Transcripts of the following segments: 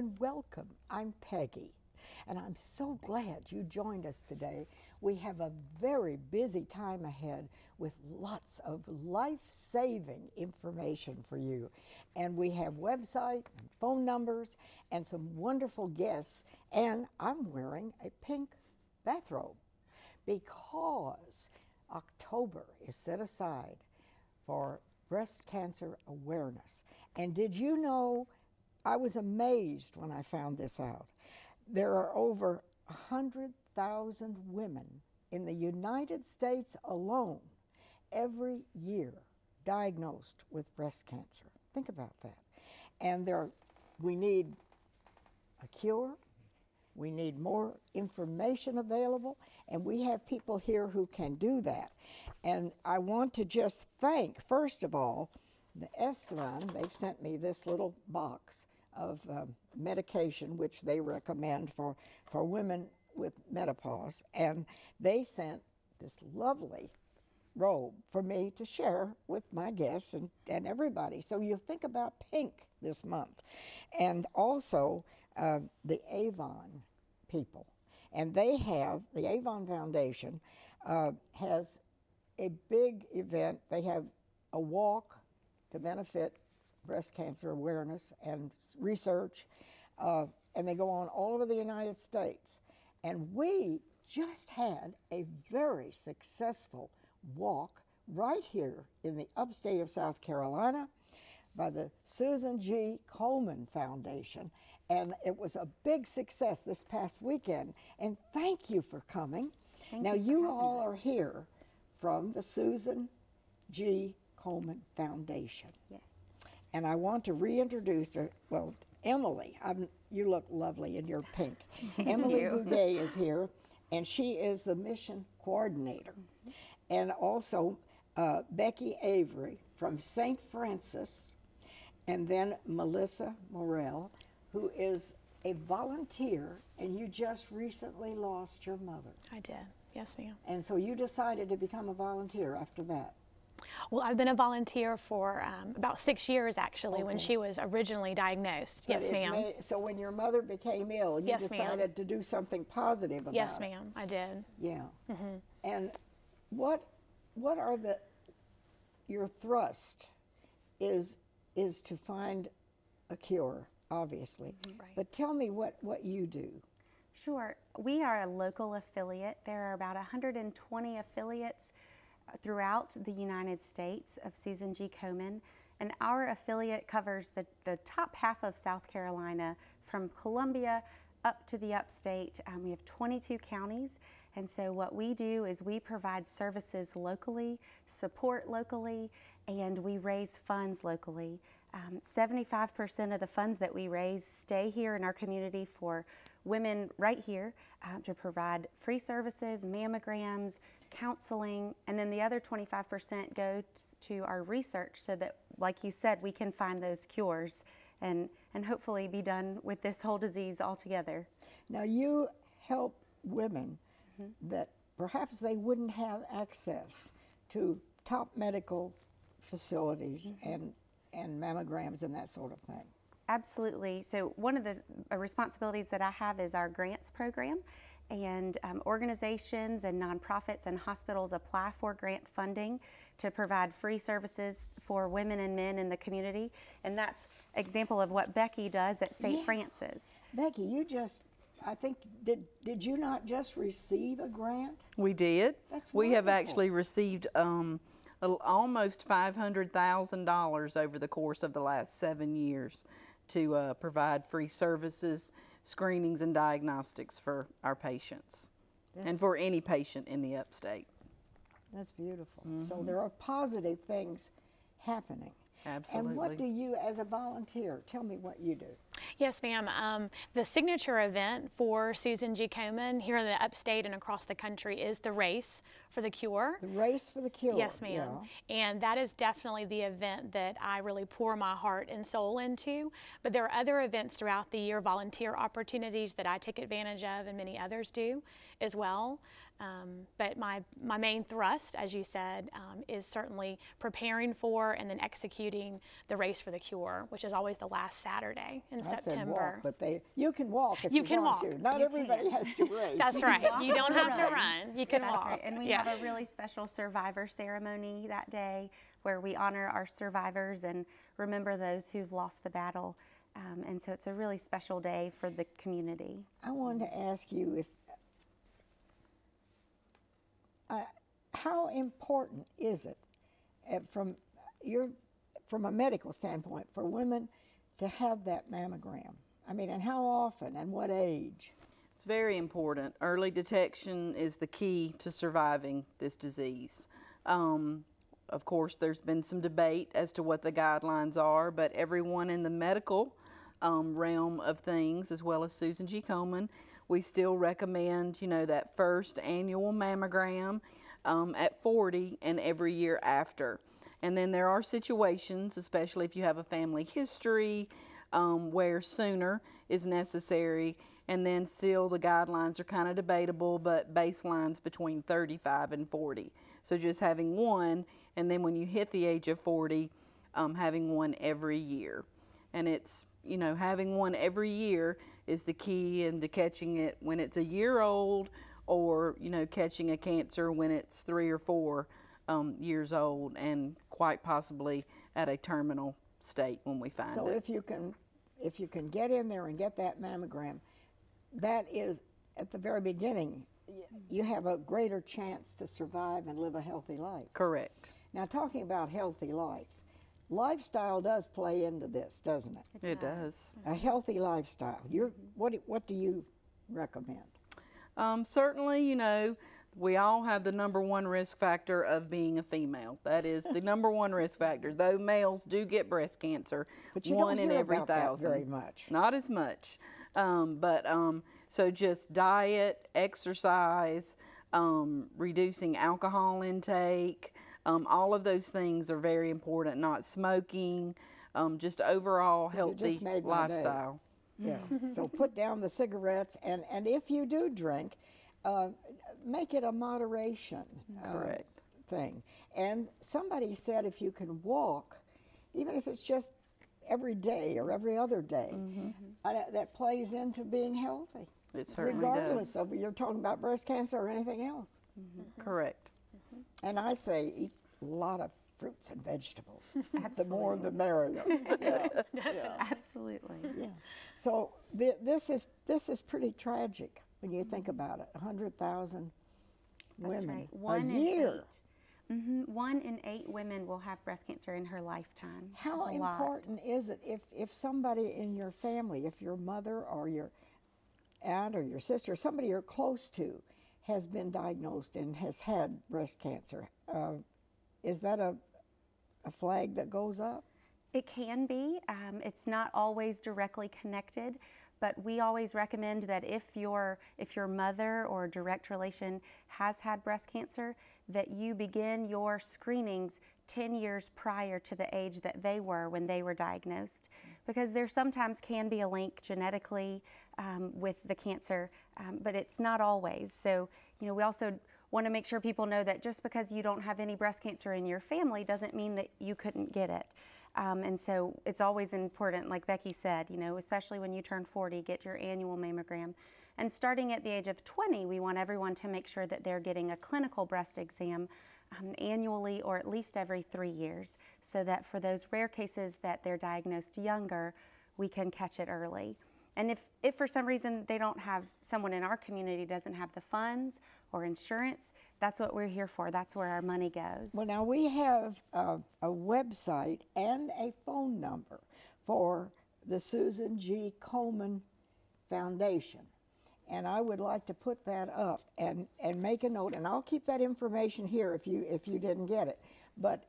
and welcome. I'm Peggy, and I'm so glad you joined us today. We have a very busy time ahead with lots of life-saving information for you. And we have website and phone numbers and some wonderful guests. And I'm wearing a pink bathrobe because October is set aside for breast cancer awareness. And did you know, I was amazed when I found this out. There are over 100,000 women in the United States alone every year diagnosed with breast cancer. Think about that. And we need a cure. We need more information available, and we have people here who can do that. And I want to just thank, first of all, the Esteban. They've sent me this little box of medication, which they recommend for women with menopause. And they sent this lovely robe for me to share with my guests and everybody. So you think about pink this month. And also the Avon people. And they have, the Avon Foundation has a big event. They have a walk to benefit breast cancer awareness and research, and they go on all over the United States. And we just had a very successful walk right here in the upstate of South Carolina by the Susan G. Komen Foundation. And it was a big success this past weekend. And thank you for coming. Now, you all are here from the Susan G. Komen Foundation. Yes. And I want to reintroduce her. Well, Emily, you look lovely in your pink. Emily Bugay is here, and she is the mission coordinator. And also Becky Avery from St. Francis, and then Melissa Morrell, who is a volunteer, and you just recently lost your mother. I did, yes ma'am. And so you decided to become a volunteer after that. Well, I've been a volunteer for about 6 years actually, when she was originally diagnosed. But yes ma'am. So when your mother became ill, you decided to do something positive about it. Yes ma'am, I did. Yeah. And what are your thrust is to find a cure, obviously. Right. But tell me what you do. Sure. We are a local affiliate. There are about 120 affiliates throughout the United States of Susan G. Komen, and our affiliate covers the top half of South Carolina, from Columbia up to the upstate. We have 22 counties, and so what we do is we provide services locally, support locally, and we raise funds locally. 75% of the funds that we raise stay here in our community for women right here to provide free services, mammograms, counseling, and then the other 25% goes to our research so that, like you said, we can find those cures and hopefully be done with this whole disease altogether. Now, you help women that perhaps they wouldn't have access to top medical facilities and mammograms and that sort of thing. Absolutely. So one of the responsibilities that I have is our grants program, and organizations and nonprofits and hospitals apply for grant funding to provide free services for women and men in the community. And that's an example of what Becky does at St. Francis. Becky, you just, I think, did you not just receive a grant? We did. That's we have wonderful. actually received almost $500,000 over the course of the last 7 years to provide free services, screenings, and diagnostics for our patients, and for any patient in the upstate. That's beautiful. So there are positive things happening. Absolutely. And what do you, as a volunteer, tell me what you do? Yes, ma'am. The signature event for Susan G. Komen here in the upstate and across the country is the Race for the Cure. The Race for the Cure. Yes, ma'am. Yeah. And that is definitely the event that I really pour my heart and soul into. But there are other events throughout the year, volunteer opportunities that I take advantage of, and many others do as well. But my main thrust, as you said, is certainly preparing for and then executing the Race for the Cure, which is always the last Saturday in September. Said walk, but you can walk if you can want walk. to. Not everybody has to race. That's right. You don't have to run. You can That's walk. right. And we have a really special survivor ceremony that day where we honor our survivors and remember those who've lost the battle. And so it's a really special day for the community. I wanted to ask you if how important is it from a medical standpoint for women to have that mammogram? I mean, and how often and what age? It's very important. Early detection is the key to surviving this disease. Of course, there's been some debate as to what the guidelines are, but everyone in the medical realm of things, as well as Susan G. Komen, we still recommend, that first annual mammogram at 40 and every year after. And then there are situations, especially if you have a family history, where sooner is necessary. And then still the guidelines are kind of debatable, but baseline's between 35 and 40. So just having one, and then when you hit the age of 40, having one every year. And it's, having one every year is the key into catching it when it's a year old, or, catching a cancer when it's 3 or 4 years old, and quite possibly at a terminal state when we find it. So if you can get in there and get that mammogram, that is at the very beginning, you have a greater chance to survive and live a healthy life. Correct. Now, talking about healthy life, lifestyle does play into this, doesn't it? It does. A healthy lifestyle. What do you recommend? Certainly, we all have the number one risk factor of being a female. That is the number one risk factor. Though males do get breast cancer, But you one don't in hear every about that 1,000. very much. Not as much. So just diet, exercise, reducing alcohol intake, all of those things are very important. Not smoking, just overall healthy just made my lifestyle. Yeah. So put down the cigarettes, and if you do drink, make it a moderation Correct. thing. And somebody said if you can walk, even if it's just every day or every other day, that plays into being healthy. It certainly regardless does. of you're talking about breast cancer or anything else. Correct. And I say eat a lot of fruits and vegetables. The more the merrier. Yeah. Absolutely. Yeah. So this is pretty tragic when you think about it. 100,000 women Right. a year. 1 in 8 women will have breast cancer in her lifetime. How That's a lot. important is it if somebody in your family, if your mother or your aunt or your sister, somebody you're close to, has been diagnosed and has had breast cancer? Is that a flag that goes up? It can be. It's not always directly connected, but we always recommend that if your mother or direct relation has had breast cancer, that you begin your screenings 10 years prior to the age that they were when they were diagnosed, because there sometimes can be a link genetically with the cancer, but it's not always. So, we also want to make sure people know that just because you don't have any breast cancer in your family doesn't mean that you couldn't get it. And so it's always important, like Becky said, especially when you turn 40, get your annual mammogram. And starting at the age of 20, we want everyone to make sure that they're getting a clinical breast exam annually or at least every 3 years, so that for those rare cases that they're diagnosed younger, we can catch it early. And if for some reason someone in our community doesn't have the funds or insurance, that's what we're here for. That's where our money goes. Well, now we have a website and a phone number for the Susan G. Komen Foundation. And I would like to put that up and make a note, and I'll keep that information here if you didn't get it. But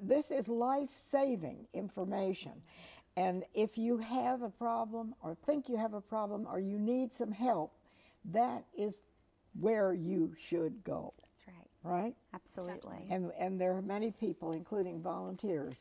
this is life-saving information. And if you have a problem or think you have a problem or you need some help, that is where you should go. That's right. Right? Absolutely. And there are many people, including volunteers,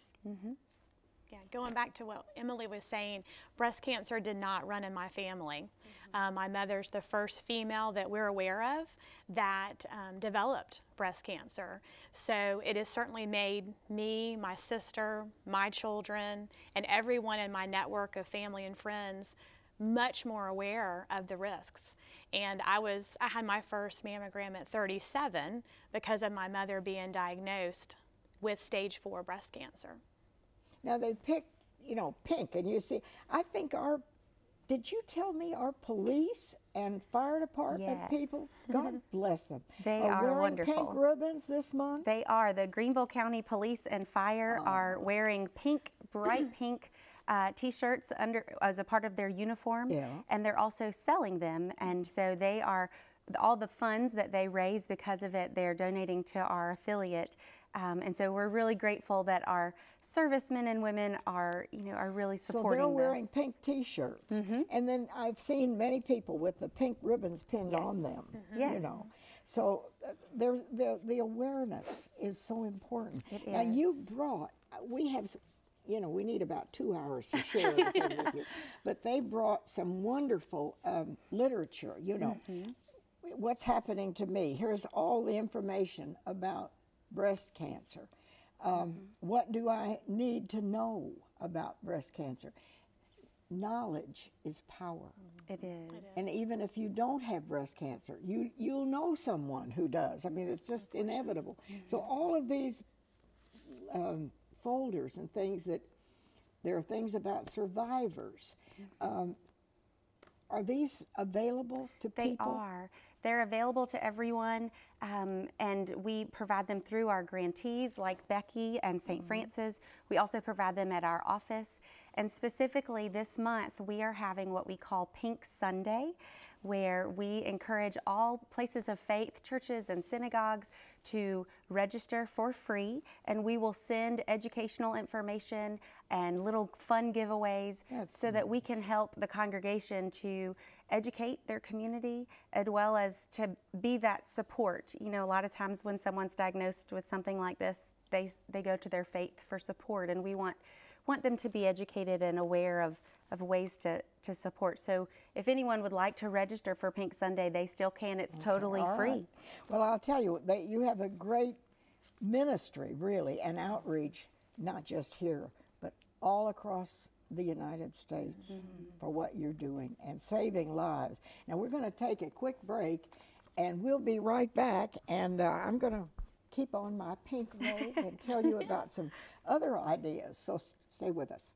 Yeah, going back to what Emily was saying, breast cancer did not run in my family. My mother's the first female that we're aware of that developed breast cancer. So it has certainly made me, my sister, my children, and everyone in my network of family and friends much more aware of the risks. And I had my first mammogram at 37 because of my mother being diagnosed with stage 4 breast cancer. Now they picked, you know, pink, and you see, I think did you tell me our police and fire department Yes. people, God bless them, They are are wearing wonderful. pink ribbons this month? They are. The Greenville County Police and Fire are wearing pink, bright pink T-shirts as a part of their uniform, Yeah. and they're also selling them. And so they are, all the funds that they raise because of it, they're donating to our affiliate. And so we're really grateful that our servicemen and women are, are really supporting So they're wearing this. pink T-shirts, and then I've seen many people with the pink ribbons pinned on them. Yes. You know, so the awareness is so important. It Now is. you brought, we have, you know, we need about 2 hours to share everything with you, but they brought some wonderful literature. You know, what's happening to me. Here's all the information about breast cancer. What do I need to know about breast cancer? Knowledge is power. It is. And even if you don't have breast cancer, you'll know someone who does. I mean, it's just inevitable. So all of these folders and things there are things about survivors. Are these available to They people? are. They're available to everyone, and we provide them through our grantees like Becky and St. Francis. We also provide them at our office. And specifically this month, we are having what we call Pink Sunday, where we encourage all places of faith, churches and synagogues, to register for free, and we will send educational information and little fun giveaways so that we can help the congregation to educate their community as well as to be that support. You know, a lot of times when someone's diagnosed with something like this, they go to their faith for support, and we want them to be educated and aware of ways to support. So if anyone would like to register for Pink Sunday, they still can. It's totally All free. right. Well, I'll tell you, you have a great ministry, really, and outreach, not just here, but all across the United States for what you're doing and saving lives. Now, we're going to take a quick break, and we'll be right back, and I'm going to keep on my pink robe and tell you about some other ideas, so stay with us.